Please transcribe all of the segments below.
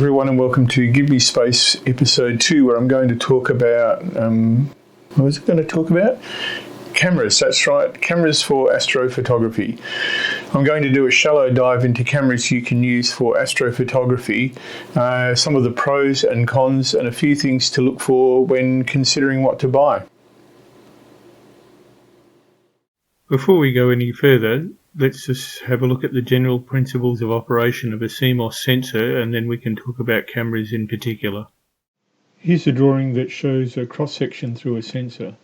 everyone, and welcome to Give Me Space episode 2, where I'm going to talk about, what was I going to talk about? Cameras, that's right, cameras for astrophotography. I'm going to do a shallow dive into cameras you can use for astrophotography, some of the pros and cons, and a few things to look for when considering what to buy. Before we go any further, let's just have a look at the general principles of operation of a CMOS sensor, and then we can talk about cameras in particular. Here's a drawing that shows a cross-section through a sensor.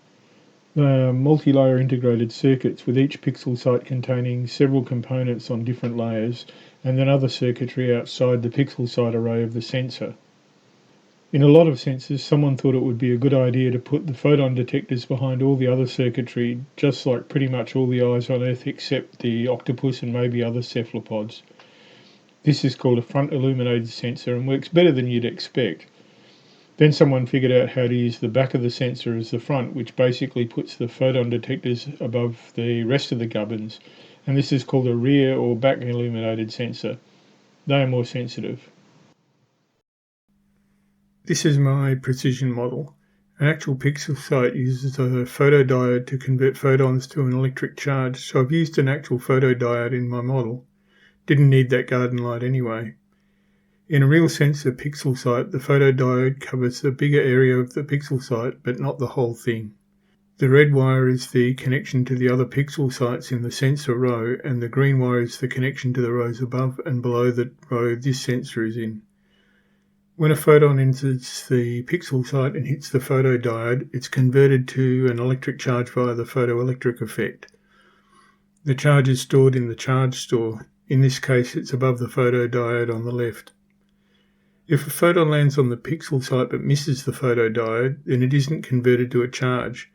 They are multi-layer integrated circuits with each pixel site containing several components on different layers, and then other circuitry outside the pixel site array of the sensor. In a lot of sensors, someone thought it would be a good idea to put the photon detectors behind all the other circuitry, just like pretty much all the eyes on Earth except the octopus and maybe other cephalopods. This is called a front illuminated sensor and works better than you'd expect. Then someone figured out how to use the back of the sensor as the front, which basically puts the photon detectors above the rest of the gubbins, and this is called a rear or back illuminated sensor. They are more sensitive. This is my precision model. An actual pixel site uses a photodiode to convert photons to an electric charge, so I've used an actual photodiode in my model. Didn't need that garden light anyway. In a real sensor pixel site, the photodiode covers the bigger area of the pixel site, but not the whole thing. The red wire is the connection to the other pixel sites in the sensor row, and the green wire is the connection to the rows above and below the row this sensor is in. When a photon enters the pixel site and hits the photodiode, it's converted to an electric charge via the photoelectric effect. The charge is stored in the charge store. In this case, it's above the photodiode on the left. If a photon lands on the pixel site but misses the photodiode, then it isn't converted to a charge.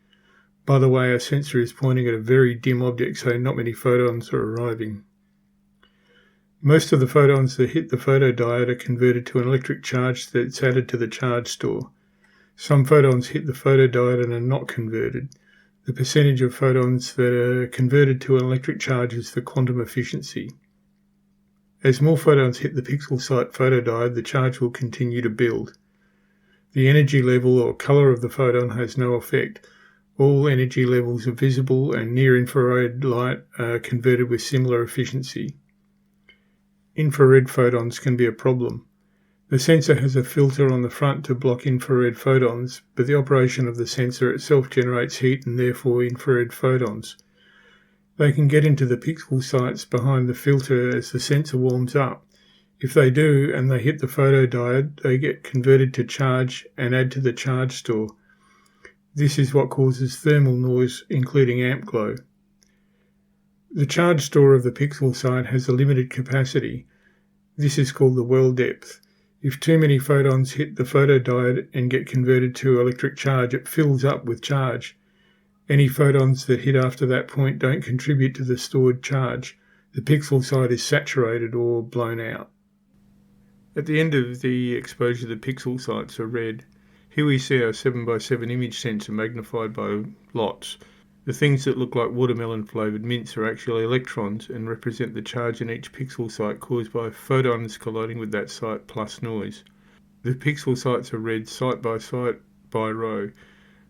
By the way, our sensor is pointing at a very dim object, so not many photons are arriving. Most of the photons that hit the photodiode are converted to an electric charge that's added to the charge store. Some photons hit the photodiode and are not converted. The percentage of photons that are converted to an electric charge is the quantum efficiency. As more photons hit the pixel site photodiode, the charge will continue to build. The energy level or colour of the photon has no effect. All energy levels are visible, and near-infrared light are converted with similar efficiency. Infrared photons can be a problem. The sensor has a filter on the front to block infrared photons, but the operation of the sensor itself generates heat and therefore infrared photons. They can get into the pixel sites behind the filter as the sensor warms up. If they do and they hit the photodiode, they get converted to charge and add to the charge store. This is what causes thermal noise, including amp glow. The charge store of the pixel site has a limited capacity. This is called the well depth. If too many photons hit the photodiode and get converted to electric charge, it fills up with charge. Any photons that hit after that point don't contribute to the stored charge. The pixel site is saturated or blown out. At the end of the exposure, the pixel sites are red. Here we see our 7x7 image sensor magnified by lots. The things that look like watermelon flavoured mints are actually electrons and represent the charge in each pixel site caused by photons colliding with that site plus noise. The pixel sites are read site by row.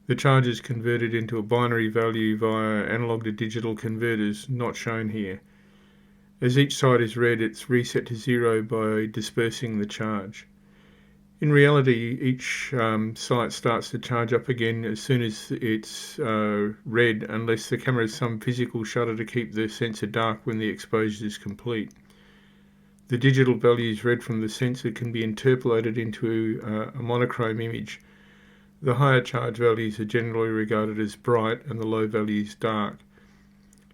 The charge is converted into a binary value via analog to digital converters, not shown here. As each site is read, it's reset to 0 by dispersing the charge. In reality, each site starts to charge up again as soon as it's read, unless the camera has some physical shutter to keep the sensor dark when the exposure is complete. The digital values read from the sensor can be interpolated into a monochrome image. The higher charge values are generally regarded as bright and the low values dark.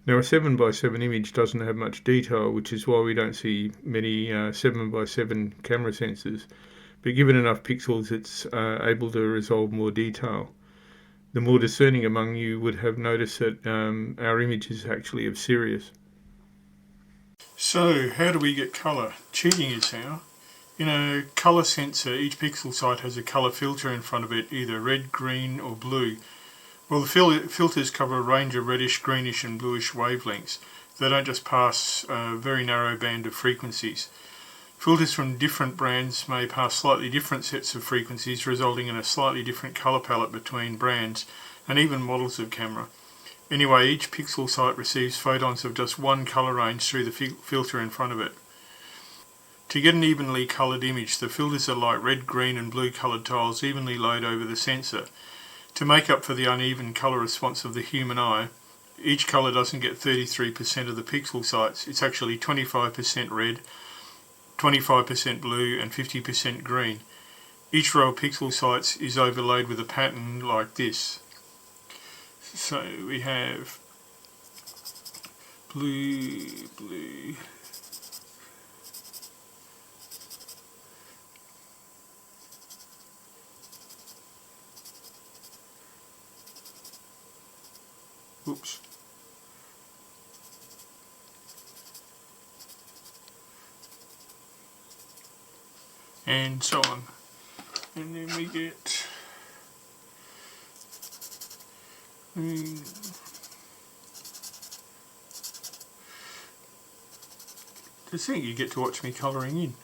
Now, a 7x7 image doesn't have much detail, which is why we don't see many 7x7 camera sensors. But given enough pixels, it's able to resolve more detail. The more discerning among you would have noticed that our image is actually of Sirius. So, how do we get colour? Cheating is how. In a colour sensor, each pixel site has a colour filter in front of it, either red, green or blue. Well, the filters cover a range of reddish, greenish and bluish wavelengths. They don't just pass a very narrow band of frequencies. Filters from different brands may pass slightly different sets of frequencies, resulting in a slightly different colour palette between brands and even models of camera. Anyway, each pixel site receives photons of just one colour range through the filter in front of it. To get an evenly coloured image, the filters are like red, green and blue coloured tiles evenly laid over the sensor. To make up for the uneven colour response of the human eye, each colour doesn't get 33% of the pixel sites. It's actually 25% red, 25% blue and 50% green. Each row of pixel sites is overlaid with a pattern like this. So we have blue, blue, oops, and so on. And then we get just think you get to watch me colouring in.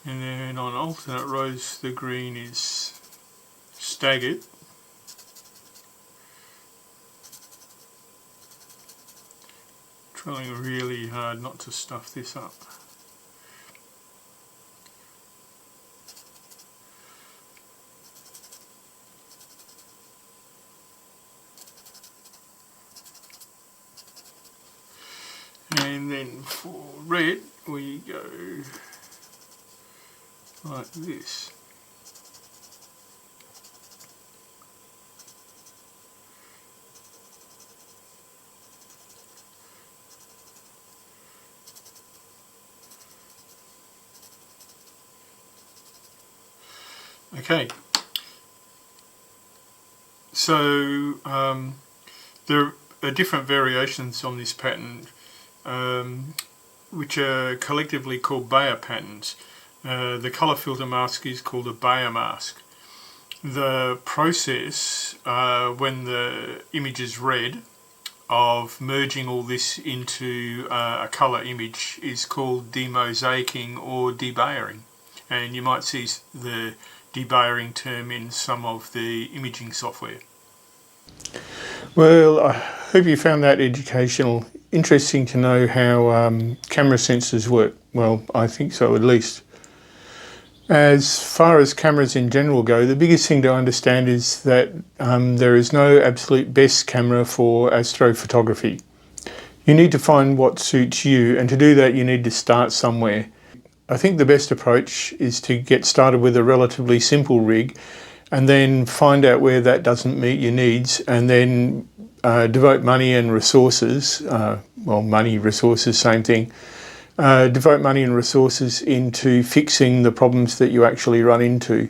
And then on alternate rows the green is staggered. Trying really hard not to stuff this up. And then for red we go like this. Okay, so there are different variations on this pattern which are collectively called Bayer patterns. The colour filter mask is called a Bayer mask. The process when the image is red of merging all this into a colour image is called demosaicing or debayering, and you might see the debayering term in some of the imaging software. Well, I hope you found that educational. Interesting to know how camera sensors work. Well, I think so at least. As far as cameras in general go, the biggest thing to understand is that there is no absolute best camera for astrophotography. You need to find what suits you, and to do that you need to start somewhere. I think the best approach is to get started with a relatively simple rig and then find out where that doesn't meet your needs, and then devote money and resources, well, money, resources, same thing, devote money and resources into fixing the problems that you actually run into.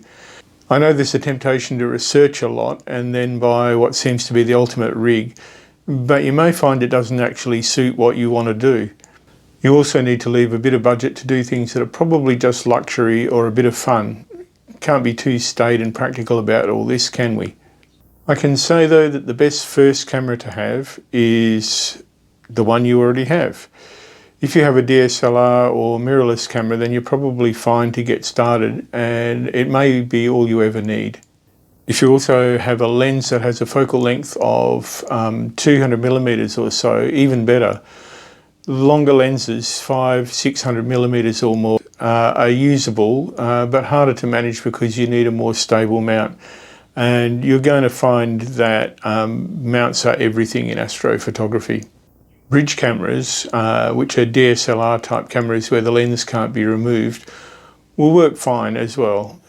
I know there's a temptation to research a lot and then buy what seems to be the ultimate rig, but you may find it doesn't actually suit what you want to do. You also need to leave a bit of budget to do things that are probably just luxury or a bit of fun. Can't be too staid and practical about all this, can we? I can say though that the best first camera to have is the one you already have. If you have a DSLR or mirrorless camera, then you're probably fine to get started, and it may be all you ever need. If you also have a lens that has a focal length of 200mm or so, even better. Longer lenses, 500-600mm or more, are usable, but harder to manage because you need a more stable mount. And you're going to find that mounts are everything in astrophotography. Bridge cameras, which are DSLR type cameras where the lens can't be removed, will work fine as well.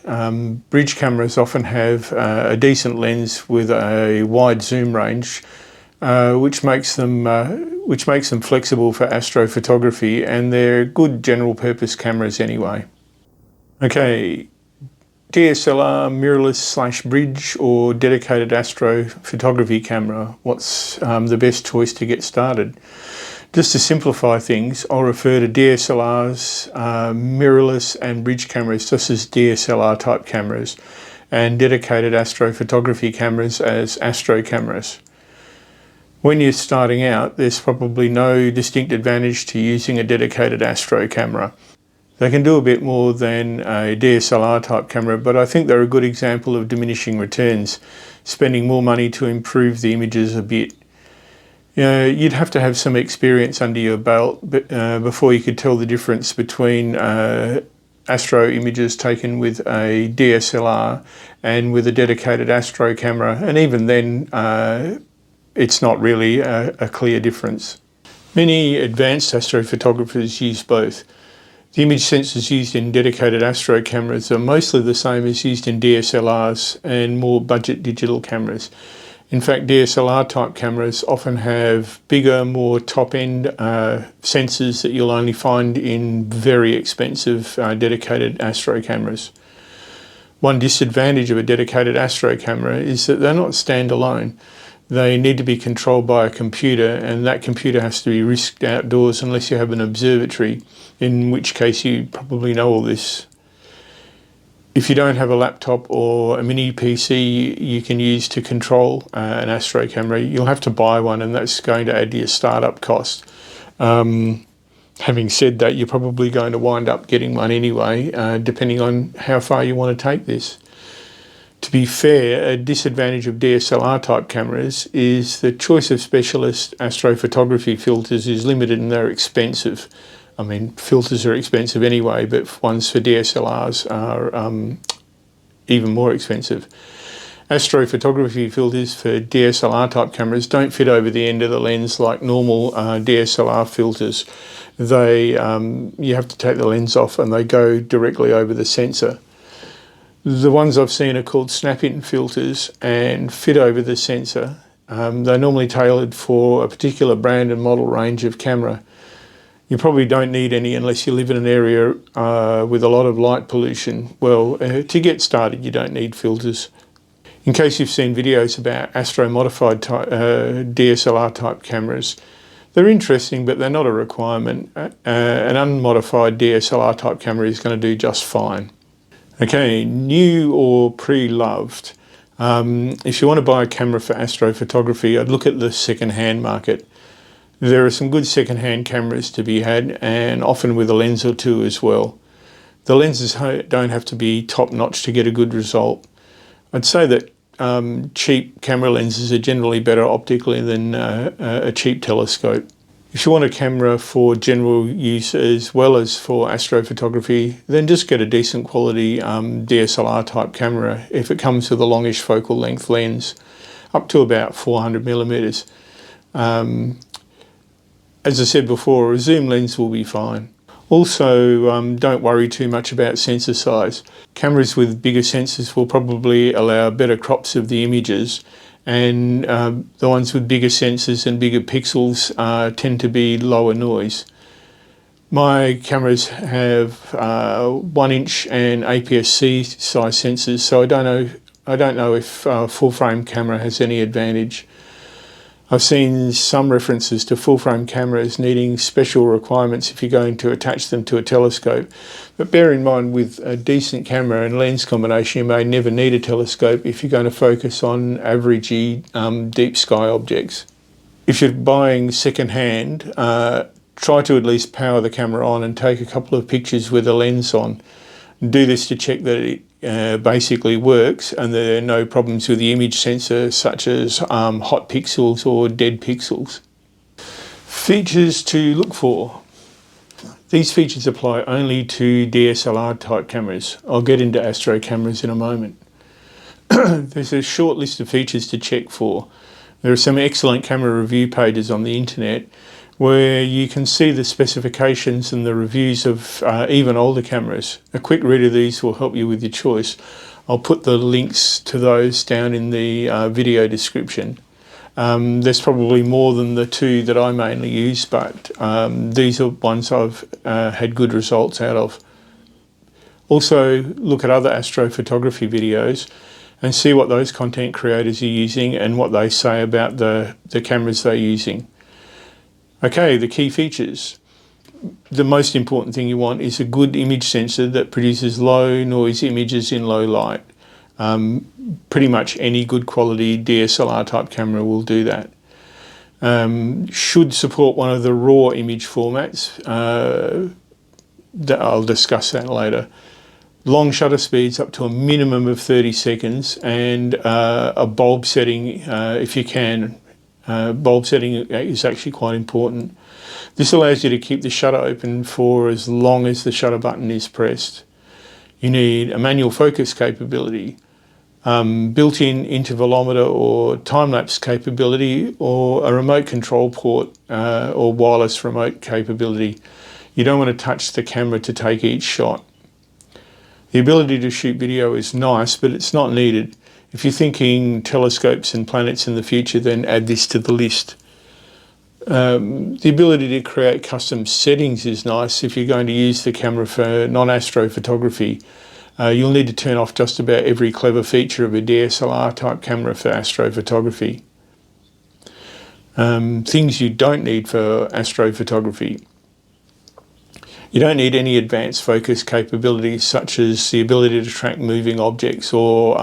Bridge cameras often have a decent lens with a wide zoom range, which makes them flexible for astrophotography, and they're good general purpose cameras anyway. Okay, DSLR, mirrorless / bridge or dedicated astrophotography camera, what's the best choice to get started? Just to simplify things, I'll refer to DSLRs, mirrorless and bridge cameras just as DSLR type cameras. and dedicated astrophotography cameras as Astro cameras. When you're starting out, there's probably no distinct advantage to using a dedicated Astro camera. They can do a bit more than a DSLR type camera, but I think they're a good example of diminishing returns, spending more money to improve the images a bit. You'd have to have some experience under your belt before you could tell the difference between Astro images taken with a DSLR and with a dedicated Astro camera, and even then it's not really a clear difference. Many advanced astrophotographers use both. The image sensors used in dedicated Astro cameras are mostly the same as used in DSLRs and more budget digital cameras. In fact, DSLR type cameras often have bigger, more top-end sensors that you'll only find in very expensive dedicated Astro cameras. One disadvantage of a dedicated Astro camera is that they're not standalone. They need to be controlled by a computer, and that computer has to be risked outdoors unless you have an observatory, in which case you probably know all this. If you don't have a laptop or a mini PC you can use to control an Astro camera, you'll have to buy one, and that's going to add to your startup cost. Having said that, you're probably going to wind up getting one anyway, depending on how far you want to take this. To be fair, a disadvantage of DSLR type cameras is the choice of specialist astrophotography filters is limited and they're expensive. I mean, filters are expensive anyway, but ones for DSLRs are even more expensive. Astrophotography filters for DSLR type cameras don't fit over the end of the lens like normal DSLR filters. You have to take the lens off and they go directly over the sensor. The ones I've seen are called snap-in filters and fit over the sensor. They're normally tailored for a particular brand and model range of camera. You probably don't need any unless you live in an area with a lot of light pollution. Well, to get started, you don't need filters. In case you've seen videos about Astro-modified DSLR type cameras, they're interesting, but they're not a requirement. An unmodified DSLR type camera is going to do just fine. Okay, new or pre-loved. If you want to buy a camera for astrophotography, I'd look at the second-hand market. There are some good second-hand cameras to be had, and often with a lens or two as well. The lenses don't have to be top-notch to get a good result. I'd say that cheap camera lenses are generally better optically than a cheap telescope. If you want a camera for general use as well as for astrophotography, then just get a decent quality DSLR type camera if it comes with a longish focal length lens, up to about 400 millimeters. As I said before, a zoom lens will be fine. Also, don't worry too much about sensor size. Cameras with bigger sensors will probably allow better crops of the images, and the ones with bigger sensors and bigger pixels tend to be lower noise. My cameras have 1-inch and APS-C size sensors, so I don't know if full frame camera has any advantage. I've seen some references to full-frame cameras needing special requirements if you're going to attach them to a telescope. But bear in mind, with a decent camera and lens combination, you may never need a telescope if you're going to focus on averagey deep sky objects. If you're buying second-hand, try to at least power the camera on and take a couple of pictures with a lens on. Do this to check that it basically works and there are no problems with the image sensor, such as hot pixels or dead pixels. Features to look for. These features apply only to DSLR type cameras. I'll get into Astro cameras in a moment. There's a short list of features to check for. There are some excellent camera review pages on the internet where you can see the specifications and the reviews of even older cameras. A quick read of these will help you with your choice. I'll put the links to those down in the video description. There's probably more than the two that I mainly use, but these are ones I've had good results out of. Also, look at other astrophotography videos and see what those content creators are using and what they say about the cameras they're using. Okay, the key features. The most important thing you want is a good image sensor that produces low noise images in low light. Pretty much any good quality DSLR type camera will do that. Should support one of the raw image formats. I'll discuss that later. Long shutter speeds up to a minimum of 30 seconds, and a bulb setting if you can. Bulb setting is actually quite important. This allows you to keep the shutter open for as long as the shutter button is pressed. You need a manual focus capability, built-in intervalometer or time-lapse capability, or a remote control port or wireless remote capability. You don't want to touch the camera to take each shot. The ability to shoot video is nice, but it's not needed. If you're thinking telescopes and planets in the future, then add this to the list. The ability to create custom settings is nice if you're going to use the camera for non-astrophotography. You'll need to turn off just about every clever feature of a DSLR type camera for astrophotography. Things you don't need for astrophotography. You don't need any advanced focus capabilities such as the ability to track moving objects or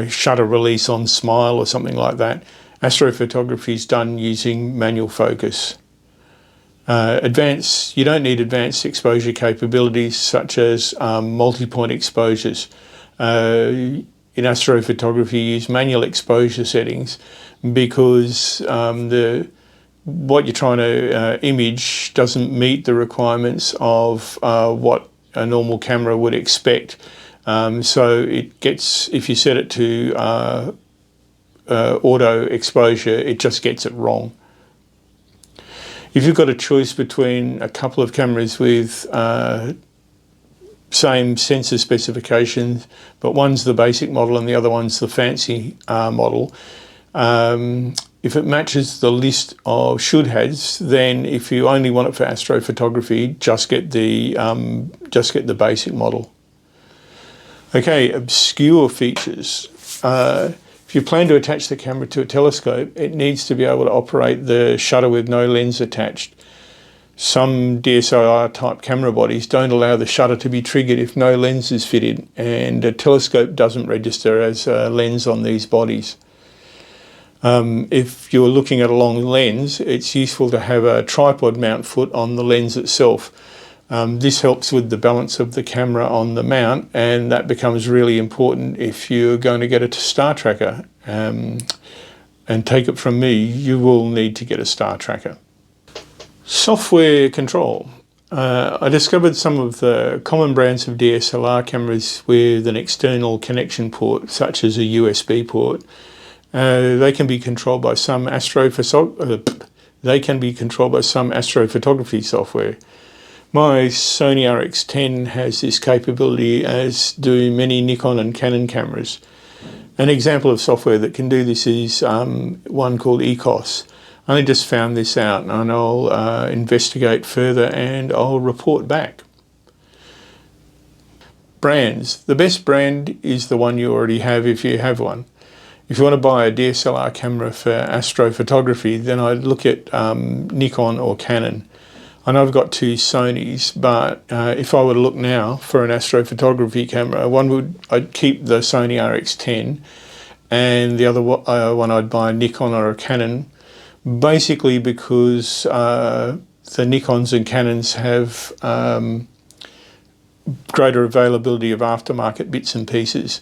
shutter release on smile or something like that. Astrophotography is done using manual focus. You don't need advanced exposure capabilities such as multi-point exposures. In astrophotography, you use manual exposure settings because what you're trying to image doesn't meet the requirements of what a normal camera would expect. So if you set it to auto exposure, it just gets it wrong. If you've got a choice between a couple of cameras with same sensor specifications, but one's the basic model and the other one's the fancy model, if it matches the list of should-haves, then if you only want it for astrophotography, just get the basic model. Okay, obscure features. If you plan to attach the camera to a telescope, it needs to be able to operate the shutter with no lens attached. Some DSLR type camera bodies don't allow the shutter to be triggered if no lens is fitted, and a telescope doesn't register as a lens on these bodies. If you're looking at a long lens, it's useful to have a tripod mount foot on the lens itself. This helps with the balance of the camera on the mount, and that becomes really important if you're going to get a star tracker. And take it from me, you will need to get a star tracker. Software control. I discovered some of the common brands of DSLR cameras with an external connection port, such as a USB port. They can be controlled by some astrophotography software. My Sony RX10 has this capability, as do many Nikon and Canon cameras. An example of software that can do this is one called ECOS. I only just found this out, and I'll investigate further and I'll report back. Brands. The best brand is the one you already have if you have one. If you want to buy a DSLR camera for astrophotography, then I'd look at Nikon or Canon. I know I've got two Sonys, but if I were to look now for an astrophotography camera, I'd keep the Sony RX10, and the other one I'd buy a Nikon or a Canon, basically because the Nikons and Canons have greater availability of aftermarket bits and pieces.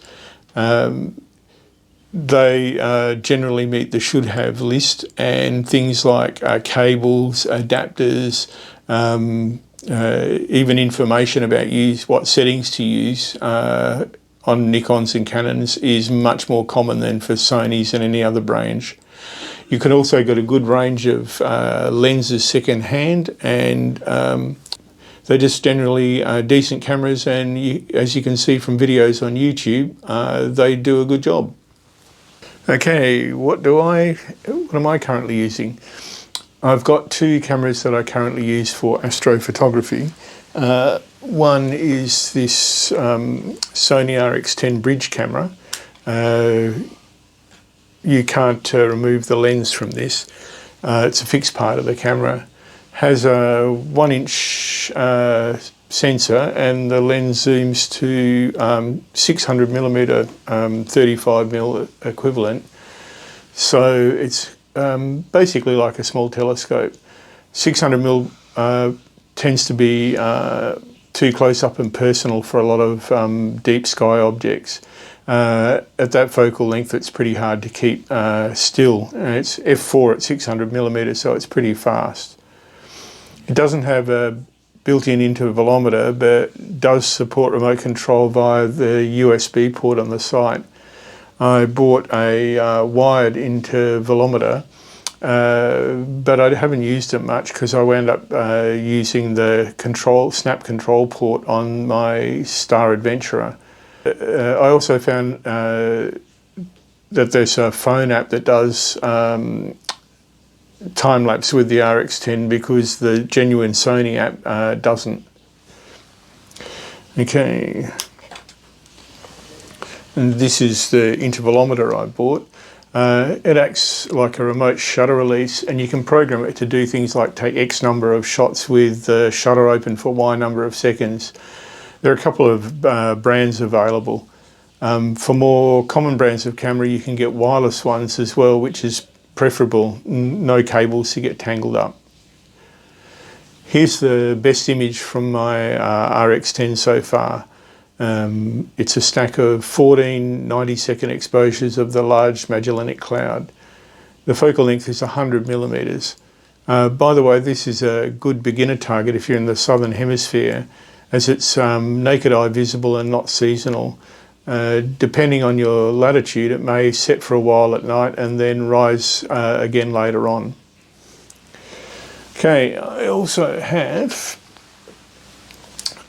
They generally meet the should-have list, and things like cables, adapters, even information about what settings to use on Nikons and Canons is much more common than for Sonys and any other range. You can also get a good range of lenses second-hand, and they're just generally decent cameras, and as you can see from videos on YouTube, they do a good job. Okay, what am I currently using? I've got two cameras that I currently use for astrophotography. One is this Sony RX10 bridge camera. You can't remove the lens from this. It's a fixed part of the camera. Has a 1-inch sensor, and the lens zooms to 600mm 35mm equivalent. So it's basically like a small telescope. 600mm tends to be too close up and personal for a lot of deep sky objects. At that focal length, it's pretty hard to keep still. It's f4 at 600mm, so it's pretty fast. It doesn't have a built-in intervalometer, but does support remote control via the USB port on the site. I bought a wired intervalometer, but I haven't used it much because I wound up using the snap control port on my Star Adventurer. I also found that there's a phone app that does time-lapse with the RX10 because the genuine Sony app doesn't. Okay, and this is the intervalometer I bought. It acts like a remote shutter release, and you can program it to do things like take X number of shots with the shutter open for Y number of seconds. There are a couple of brands available. For more common brands of camera, you can get wireless ones as well, which is preferable. No cables to get tangled up. Here's the best image from my RX10 so far. It's a stack of 14 90-second exposures of the Large Magellanic Cloud. The focal length is 100mm. By the way, this is a good beginner target if you're in the Southern Hemisphere, as it's naked eye visible and not seasonal. Depending on your latitude, it may set for a while at night and then rise again later on. Okay, I also have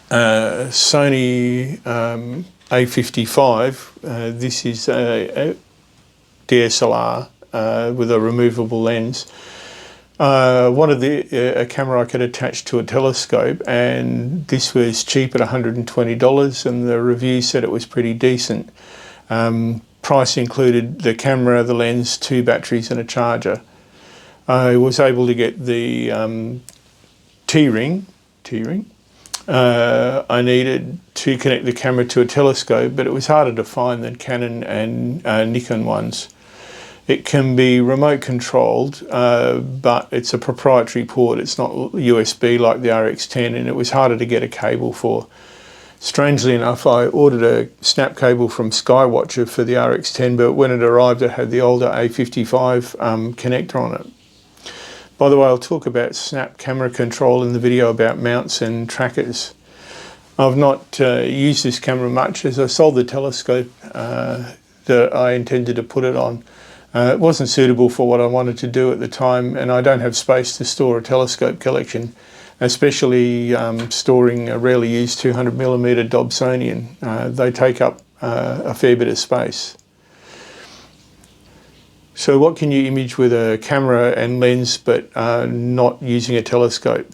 Sony A55. This is a DSLR with a removable lens. Wanted a camera I could attach to a telescope, and this was cheap at $120, and the review said it was pretty decent. Price included the camera, the lens, 2 batteries and a charger. I was able to get the T-ring. I needed to connect the camera to a telescope, but it was harder to find than Canon and Nikon ones. It can be remote controlled, but it's a proprietary port. It's not USB like the RX10, and it was harder to get a cable for. Strangely enough, I ordered a snap cable from Skywatcher for the RX10, but when it arrived, it had the older A55 connector on it. By the way, I'll talk about snap camera control in the video about mounts and trackers. I've not used this camera much, as I sold the telescope that I intended to put it on. It wasn't suitable for what I wanted to do at the time, and I don't have space to store a telescope collection, especially storing a rarely used 200mm Dobsonian. They take up a fair bit of space. So what can you image with a camera and lens but not using a telescope?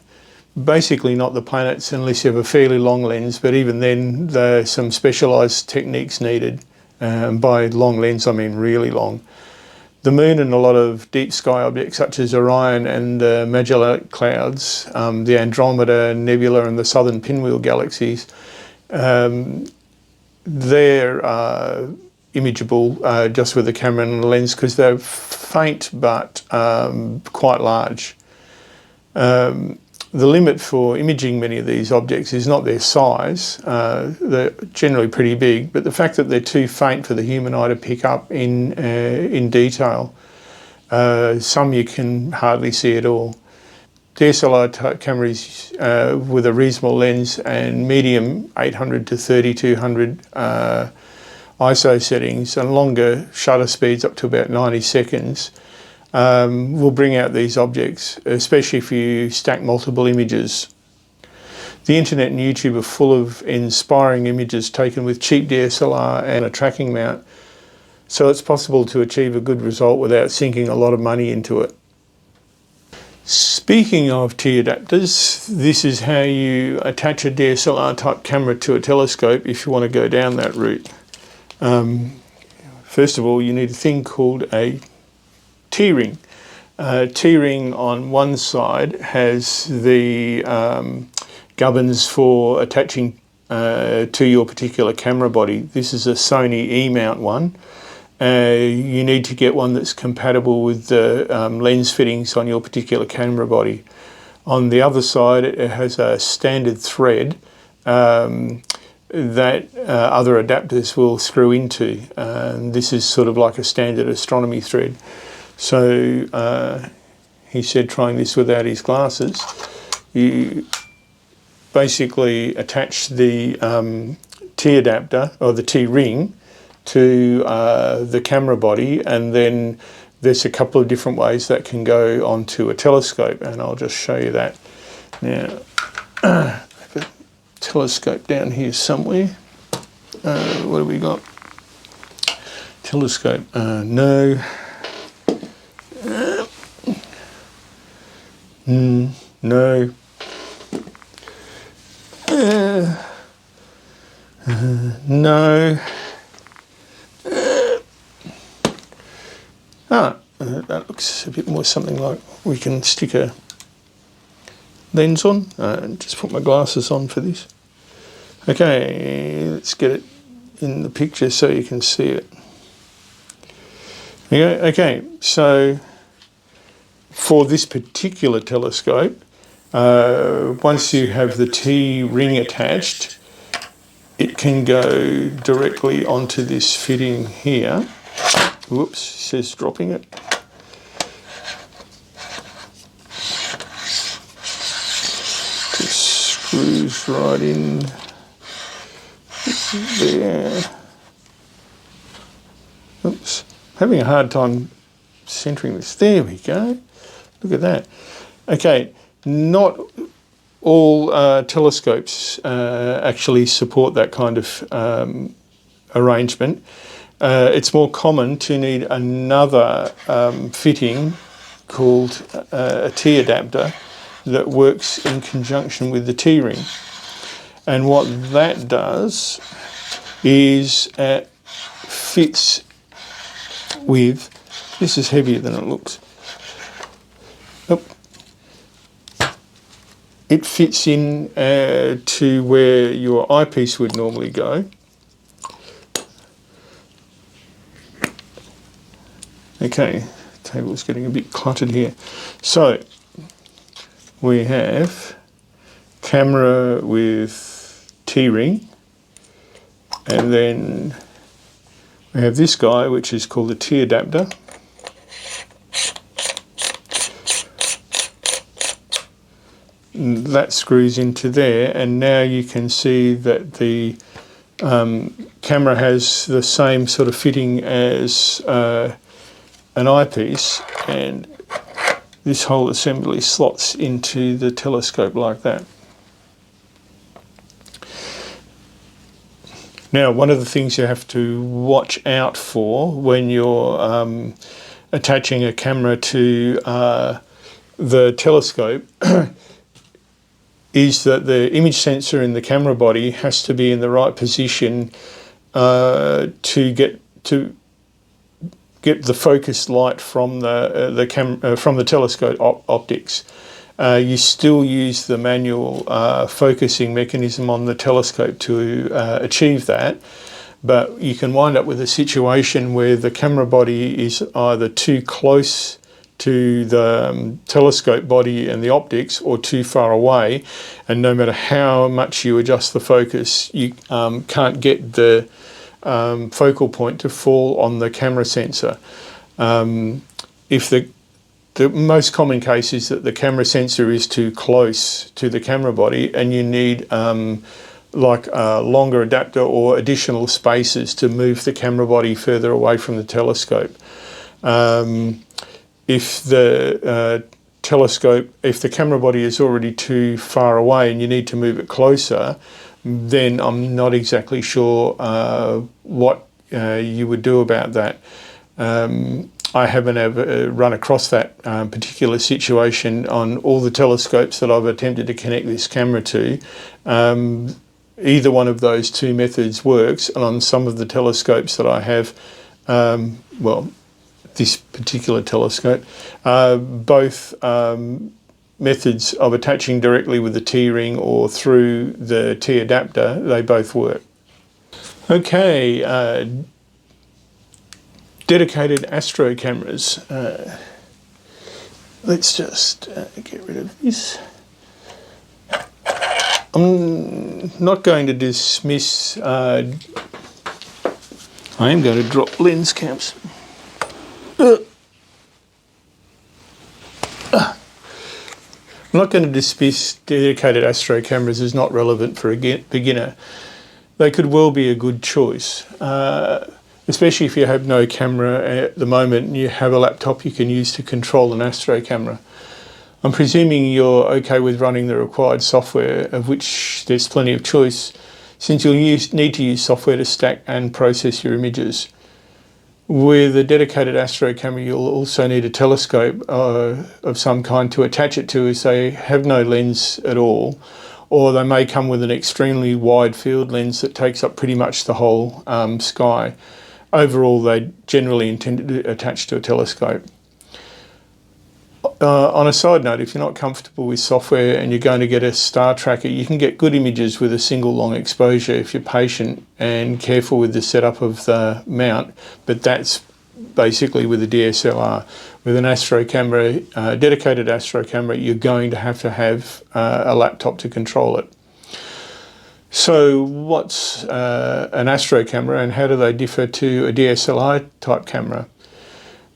Basically not the planets unless you have a fairly long lens, but even then there's some specialised techniques needed. By long lens I mean really long. The moon and a lot of deep sky objects such as Orion and the Magellanic Clouds, the Andromeda Nebula and the Southern Pinwheel galaxies, they're imageable just with a camera and a lens because they're faint but quite large. The limit for imaging many of these objects is not their size. They're generally pretty big, but the fact that they're too faint for the human eye to pick up in detail. Some you can hardly see at all. DSLR type cameras with a reasonable lens and medium 800 to 3200 ISO settings and longer shutter speeds up to about 90 seconds will bring out these objects, especially if you stack multiple images. The internet and YouTube are full of inspiring images taken with cheap DSLR and a tracking mount, so it's possible to achieve a good result without sinking a lot of money into it. Speaking of T-adapters, this is how you attach a DSLR type camera to a telescope if you want to go down that route. First of all, you need a thing called a T-ring. T-ring on one side has the gubbins for attaching to your particular camera body. This is a Sony E-mount one. You need to get one that's compatible with the lens fittings on your particular camera body. On the other side, it has a standard thread that other adapters will screw into. This is sort of like a standard astronomy thread. So he said trying this without his glasses, you basically attach the T adapter or the T ring to the camera body, and then there's a couple of different ways that can go onto a telescope, and I'll just show you that now. I have a telescope down here somewhere. What have we got? Telescope, no. No. No. That looks a bit more something like we can stick a lens on. Just put my glasses on for this. Okay, let's get it in the picture so you can see it. Okay, so for this particular telescope, once you have the T ring attached, it can go directly onto this fitting here. Whoops, it says dropping it. Just screws right in there. Oops, having a hard time centering this. There we go. Look at that. Okay, not all telescopes actually support that kind of arrangement. It's more common to need another fitting called a T adapter that works in conjunction with the T ring. And what that does is it fits with, this is heavier than it looks. It fits in to where your eyepiece would normally go. Okay, the table's getting a bit cluttered here. So we have camera with T-ring, and then we have this guy which is called the T adapter. That screws into there, and now you can see that the camera has the same sort of fitting as an eyepiece, and this whole assembly slots into the telescope like that. Now, one of the things you have to watch out for when you're attaching a camera to the telescope is that the image sensor in the camera body has to be in the right position to get the focus light from the telescope optics. You still use the manual focusing mechanism on the telescope to achieve that, but you can wind up with a situation where the camera body is either too close to the telescope body and the optics, or too far away, and no matter how much you adjust the focus, you can't get the focal point to fall on the camera sensor. If the most common case is that the camera sensor is too close to the camera body, and you need like a longer adapter or additional spacers to move the camera body further away from the telescope. If the if the camera body is already too far away and you need to move it closer, then I'm not exactly sure what you would do about that. I haven't ever run across that particular situation on all the telescopes that I've attempted to connect this camera to. Either one of those two methods works, and on some of the telescopes that I have, well, this particular telescope, both methods of attaching directly with the T-ring or through the T adapter, they both work. Okay, dedicated Astro cameras. Let's just get rid of this. I'm not going to dismiss, I am going to drop lens caps. I'm not going to dismiss dedicated Astro cameras as not relevant for a beginner. They could well be a good choice, especially if you have no camera at the moment and you have a laptop you can use to control an Astro camera. I'm presuming you're okay with running the required software, of which there's plenty of choice, since you'll need to use software to stack and process your images. With a dedicated Astro camera, you'll also need a telescope of some kind to attach it to, as they have no lens at all, or they may come with an extremely wide field lens that takes up pretty much the whole sky. Overall, they generally intend to attach to a telescope. On a side note, if you're not comfortable with software and you're going to get a star tracker, you can get good images with a single long exposure if you're patient and careful with the setup of the mount, but that's basically with a DSLR. With an Astro camera, dedicated Astro camera, you're going to have a laptop to control it. So what's an Astro camera and how do they differ to a DSLR type camera?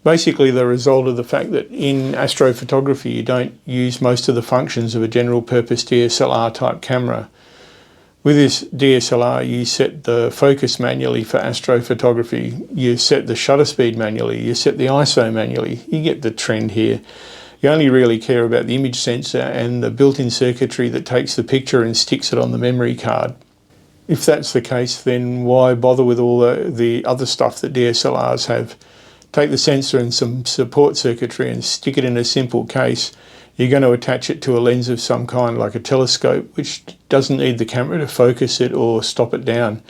Basically the result of the fact that in astrophotography you don't use most of the functions of a general purpose DSLR type camera. With this DSLR you set the focus manually for astrophotography, you set the shutter speed manually, you set the ISO manually. You get the trend here. You only really care about the image sensor and the built-in circuitry that takes the picture and sticks it on the memory card. If that's the case, then why bother with all the other stuff that DSLRs have? Take the sensor and some support circuitry and stick it in a simple case. You're going to attach it to a lens of some kind, like a telescope, which doesn't need the camera to focus it or stop it down.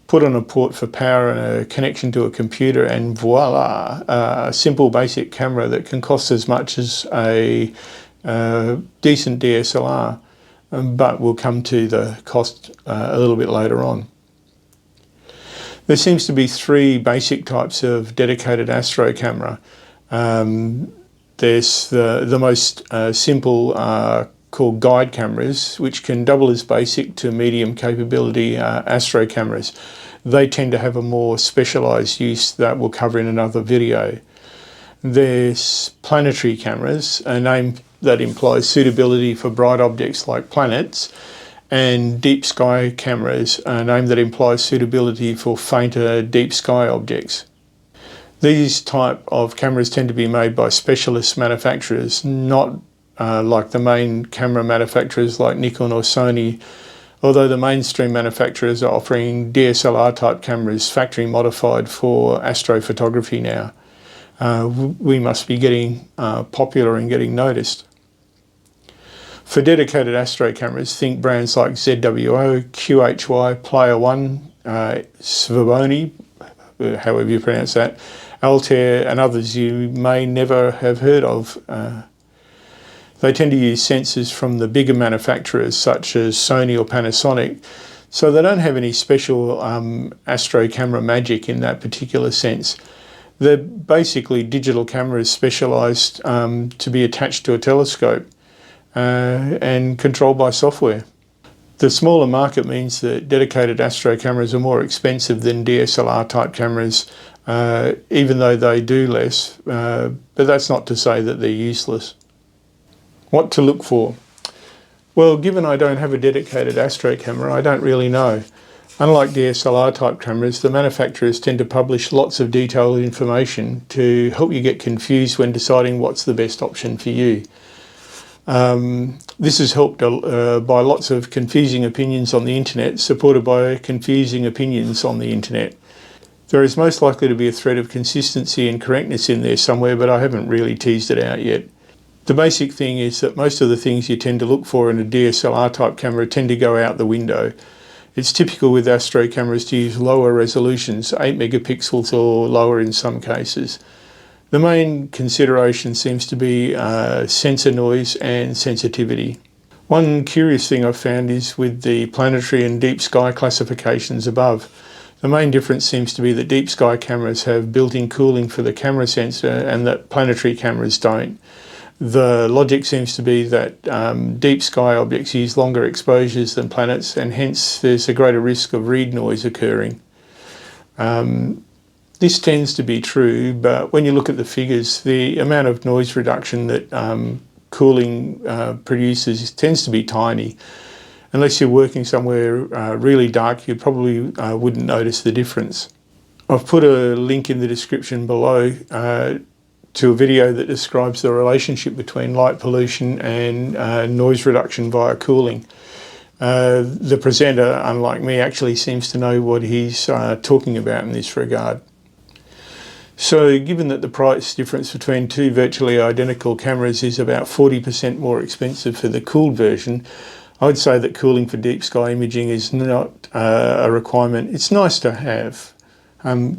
Put on a port for power and a connection to a computer, and voila, a simple basic camera that can cost as much as a decent DSLR, but we'll come to the cost a little bit later on. There seems to be three basic types of dedicated Astro camera. There's the most simple called guide cameras, which can double as basic to medium capability Astro cameras. They tend to have a more specialised use that we'll cover in another video. There's planetary cameras, a name that implies suitability for bright objects like planets, and deep sky cameras, a name that implies suitability for fainter deep sky objects. These type of cameras tend to be made by specialist manufacturers, not like the main camera manufacturers like Nikon or Sony, although the mainstream manufacturers are offering DSLR type cameras factory modified for astrophotography now. We must be getting popular and getting noticed. For dedicated Astro cameras, think brands like ZWO, QHY, Player One, Svoboni, however you pronounce that, Altair and others you may never have heard of. They tend to use sensors from the bigger manufacturers such as Sony or Panasonic, so they don't have any special Astro camera magic in that particular sense. They're basically digital cameras specialised to be attached to a telescope and controlled by software. The smaller market means that dedicated Astro cameras are more expensive than DSLR type cameras, even though they do less, but that's not to say that they're useless. What to look for? Well, given I don't have a dedicated Astro camera, I don't really know. Unlike DSLR type cameras, the manufacturers tend to publish lots of detailed information to help you get confused when deciding what's the best option for you. This is helped by lots of confusing opinions on the internet, supported by confusing opinions on the internet. There is most likely to be a thread of consistency and correctness in there somewhere, but I haven't really teased it out yet. The basic thing is that most of the things you tend to look for in a DSLR type camera tend to go out the window. It's typical with Astro cameras to use lower resolutions, 8 megapixels or lower in some cases. The main consideration seems to be sensor noise and sensitivity. One curious thing I've found is with the planetary and deep sky classifications above. The main difference seems to be that deep sky cameras have built-in cooling for the camera sensor and that planetary cameras don't. The logic seems to be that deep sky objects use longer exposures than planets, and hence there's a greater risk of read noise occurring. This tends to be true, but when you look at the figures, the amount of noise reduction that cooling produces tends to be tiny. Unless you're working somewhere really dark, you probably wouldn't notice the difference. I've put a link in the description below to a video that describes the relationship between light pollution and noise reduction via cooling. The presenter, unlike me, actually seems to know what he's talking about in this regard. So given that the price difference between two virtually identical cameras is about 40% more expensive for the cooled version, I would say that cooling for deep sky imaging is not a requirement. It's nice to have.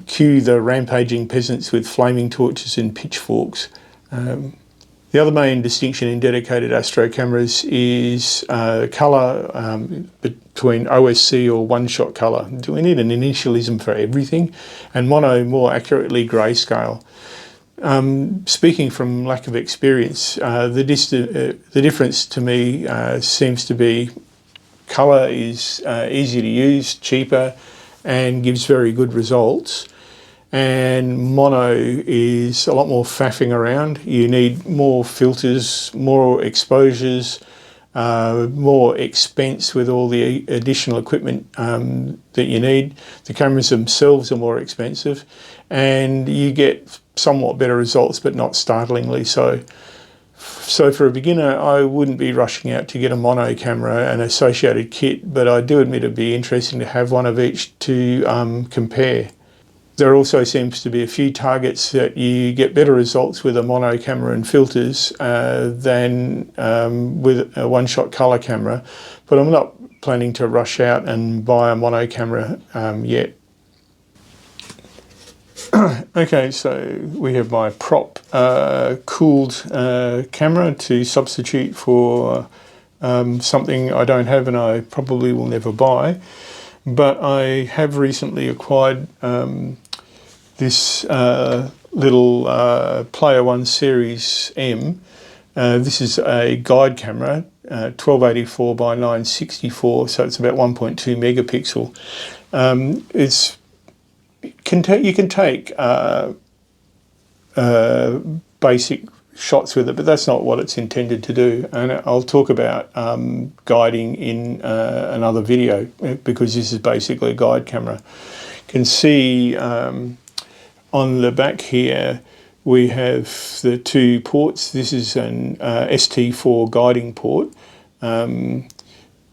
Cue the rampaging peasants with flaming torches and pitchforks. The other main distinction in dedicated Astro cameras is colour between OSC or one-shot colour. Do we need an initialism for everything? And mono, more accurately, grayscale. Speaking from lack of experience, the difference to me seems to be colour is easy to use, cheaper, and gives very good results. And mono is a lot more faffing around. You need more filters, more exposures, more expense with all the additional equipment that you need. The cameras themselves are more expensive, and you get somewhat better results, but not startlingly so. So for a beginner, I wouldn't be rushing out to get a mono camera and associated kit, but I do admit it'd be interesting to have one of each to compare. There also seems to be a few targets that you get better results with a mono camera and filters than with a one-shot colour camera, but I'm not planning to rush out and buy a mono camera yet. Okay, so we have my prop cooled camera to substitute for something I don't have and I probably will never buy. But I have recently acquired this little Player One Series M. This is a guide camera, 1284 by 964, so it's about 1.2 megapixel. You can take basic shots with it, but that's not what it's intended to do. And I'll talk about guiding in another video, because this is basically a guide camera. You can see on the back here we have the two ports. This is an ST4 guiding port,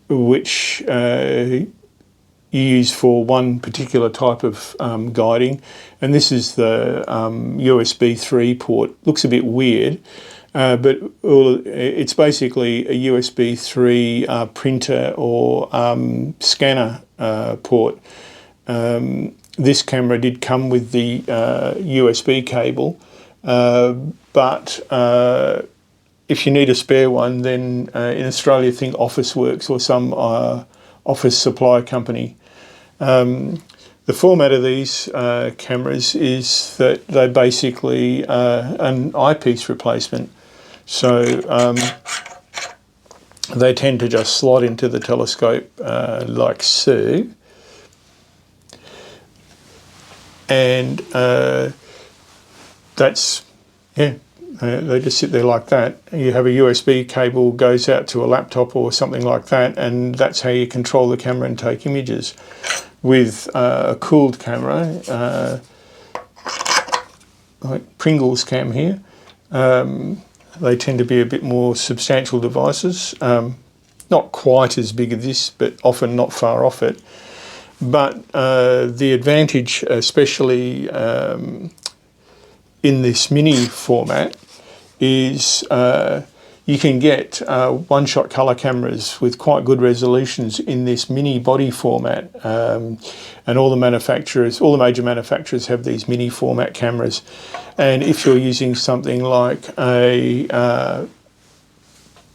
which you use for one particular type of guiding, and this is the USB 3 port. Looks a bit weird, but it's basically a USB 3 printer or scanner port. This camera did come with the USB cable, but if you need a spare one, then in Australia, think Officeworks or some office supply company. The format of these cameras is that they're basically an eyepiece replacement. So they tend to just slot into the telescope like so. And that's, yeah, they just sit there like that. You have a USB cable goes out to a laptop or something like that, and that's how you control the camera and take images. With a cooled camera, like Pringles cam here, they tend to be a bit more substantial devices. Not quite as big as this, but often not far off it. But the advantage, especially in this mini format, is You can get one-shot colour cameras with quite good resolutions in this mini body format, and all the major manufacturers have these mini format cameras. And if you're using something like a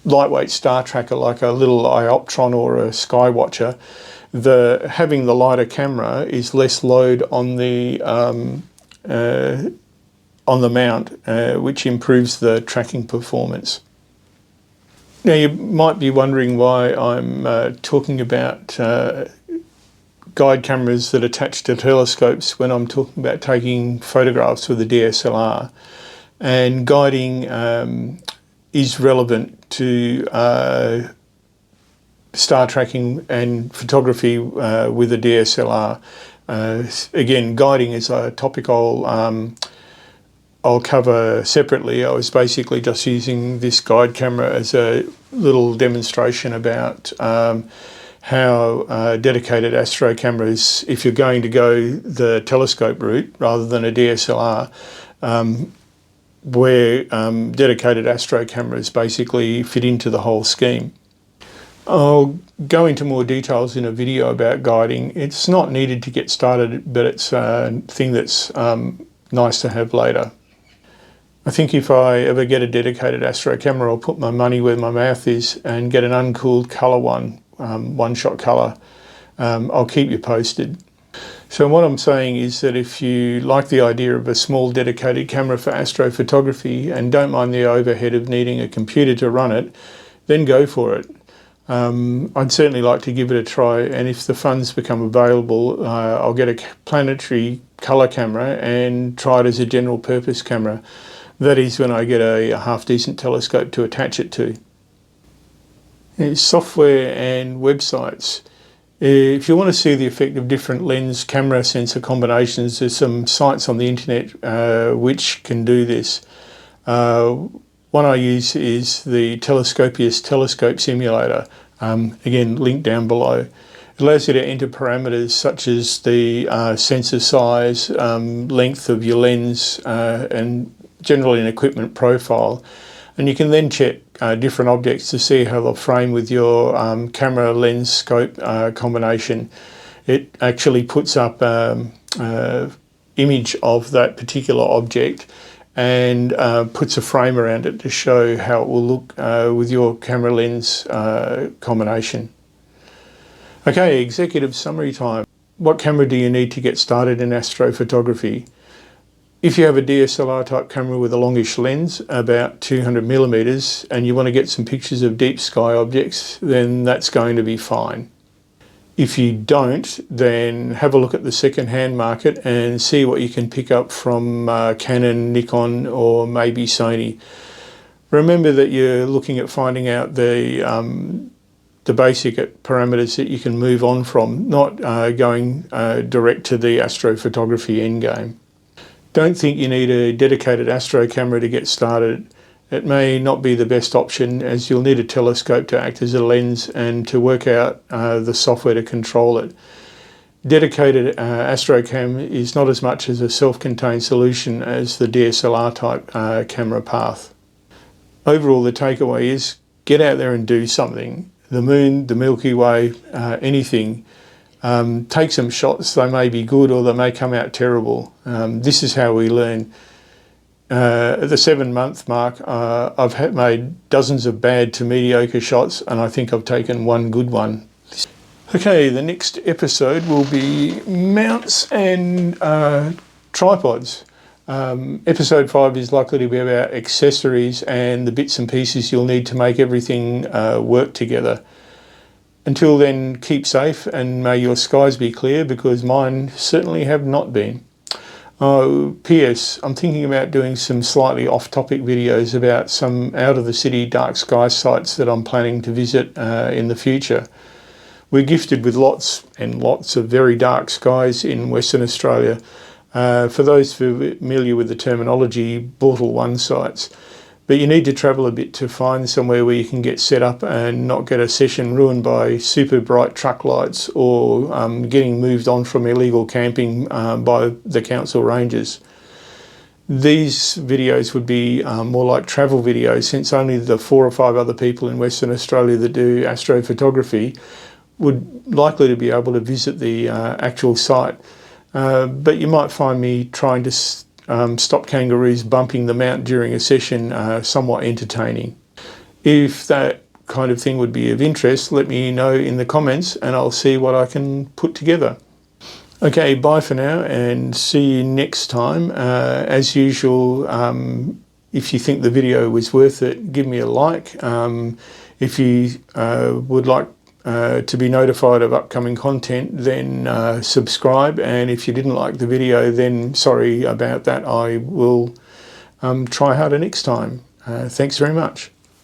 lightweight star tracker, like a little Ioptron or a Skywatcher, having the lighter camera is less load on the mount, which improves the tracking performance. Now, you might be wondering why I'm talking about guide cameras that attach to telescopes when I'm talking about taking photographs with a DSLR. And guiding is relevant to star tracking and photography with a DSLR. Again, guiding is a topic I'll cover separately. I was basically just using this guide camera as a little demonstration about how dedicated Astro cameras, if you're going to go the telescope route rather than a DSLR, where dedicated Astro cameras basically fit into the whole scheme. I'll go into more details in a video about guiding. It's not needed to get started, but it's a thing that's nice to have later. I think if I ever get a dedicated Astro camera, I'll put my money where my mouth is and get an uncooled colour one-shot colour. I'll keep you posted. So what I'm saying is that if you like the idea of a small dedicated camera for astrophotography and don't mind the overhead of needing a computer to run it, then go for it. I'd certainly like to give it a try, and if the funds become available, I'll get a planetary colour camera and try it as a general purpose camera. That is when I get a half-decent telescope to attach it to. Software and websites. If you want to see the effect of different lens camera sensor combinations, there's some sites on the internet which can do this. One I use is the Telescopius telescope simulator, again linked down below. It allows you to enter parameters such as the sensor size, length of your lens, and generally an equipment profile, and you can then check different objects to see how they'll frame with your camera lens scope combination. It actually puts up image of that particular object and puts a frame around it to show how it will look with your camera lens combination. Okay, executive summary time. What camera do you need to get started in astrophotography? If you have a DSLR type camera with a longish lens, about 200 millimeters, and you want to get some pictures of deep sky objects, then that's going to be fine. If you don't, then have a look at the second-hand market and see what you can pick up from Canon, Nikon, or maybe Sony. Remember that you're looking at finding out the basic parameters that you can move on from, not going direct to the astrophotography endgame. Don't think you need a dedicated Astro camera to get started. It may not be the best option, as you'll need a telescope to act as a lens and to work out the software to control it. Dedicated Astrocam is not as much as a self-contained solution as the DSLR type camera path. Overall, the takeaway is get out there and do something. The moon, the Milky Way, anything. Take some shots. They may be good or they may come out terrible. This is how we learn. At the 7-month mark, I've made dozens of bad to mediocre shots, and I think I've taken one good one. Okay, the next episode will be mounts and tripods. Episode 5 is likely to be about accessories and the bits and pieces you'll need to make everything work together. Until then, keep safe and may your skies be clear, because mine certainly have not been. Oh, P.S. I'm thinking about doing some slightly off-topic videos about some out-of-the-city dark sky sites that I'm planning to visit in the future. We're gifted with lots and lots of very dark skies in Western Australia. For those familiar with the terminology, Bortle 1 sites. But you need to travel a bit to find somewhere where you can get set up and not get a session ruined by super bright truck lights or getting moved on from illegal camping by the council rangers. These videos would be more like travel videos, since only the 4 or 5 other people in Western Australia that do astrophotography would likely to be able to visit the actual site. But you might find me trying to stop kangaroos bumping them out during a session somewhat entertaining. If that kind of thing would be of interest, let me know in the comments and I'll see what I can put together. Okay, bye for now and see you next time. As usual, if you think the video was worth it, give me a like. If you would like to be notified of upcoming content, then subscribe. And if you didn't like the video, then sorry about that. I will try harder next time. Thanks very much.